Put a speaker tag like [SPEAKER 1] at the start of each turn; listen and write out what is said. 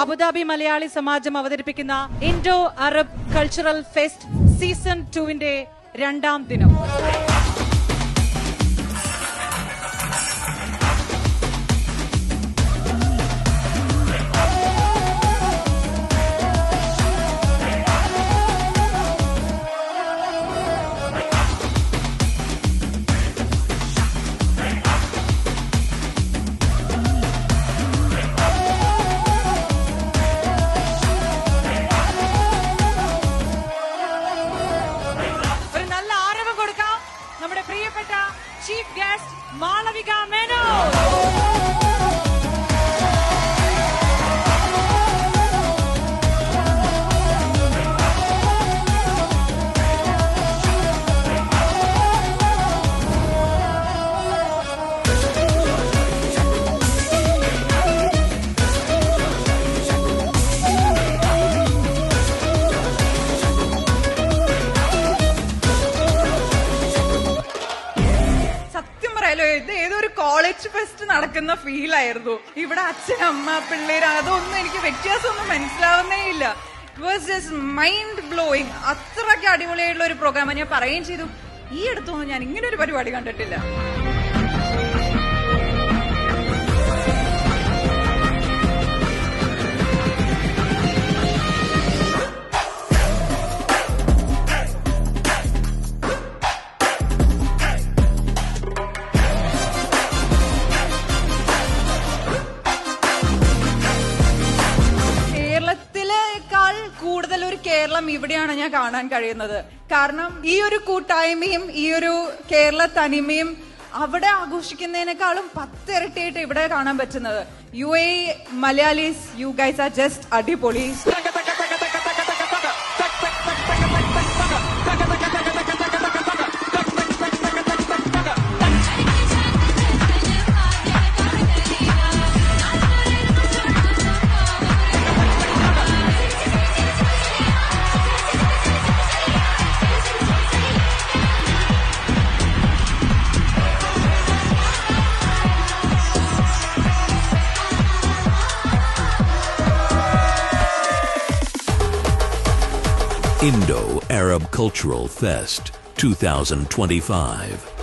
[SPEAKER 1] Abu Dhabi Malayali Samajam അവതരിപ്പിക്കുന്ന Indo Arab cultural fest season 2-ന്റെ 2ാം ദിനം. നമ്മുടെ പ്രിയപ്പെട്ട ചീഫ് ഗസ്റ്റ് മാളവിക മേനോൻ.
[SPEAKER 2] ഇത് ഏതൊരു കോളേജ് ഫെസ്റ്റ് നടക്കുന്ന ഫീൽ ആയിരുന്നു. ഇവിടെ അച്ഛൻ, അമ്മ, പിള്ളേര് അതൊന്നും എനിക്ക് വ്യത്യാസമൊന്നും മനസ്സിലാവുന്നേ ഇല്ല. It was just mind blowing. അത്രയ്ക്ക് അടിപൊളിയായിട്ടുള്ള ഒരു പ്രോഗ്രാം. ഞാൻ പറയുകയും ചെയ്തു, ഈ അടുത്തൊന്നും ഞാൻ ഇങ്ങനെ ഒരു പരിപാടി കണ്ടിട്ടില്ല. കൂടുതൽ ഒരു കേരളം ഇവിടെയാണ് ഞാൻ കാണാൻ കഴിയുന്നത്. കാരണം ഈ ഒരു കൂട്ടായ്മയും ഈ ഒരു കേരള തനിമയും അവിടെ ആഘോഷിക്കുന്നതിനേക്കാളും 10 ഇരട്ടിയായിട്ട് ഇവിടെ കാണാൻ പറ്റുന്നത്. UAE Malayalees, you guys are just അടിപൊളി.
[SPEAKER 3] Indo-Arab Cultural Fest 2025.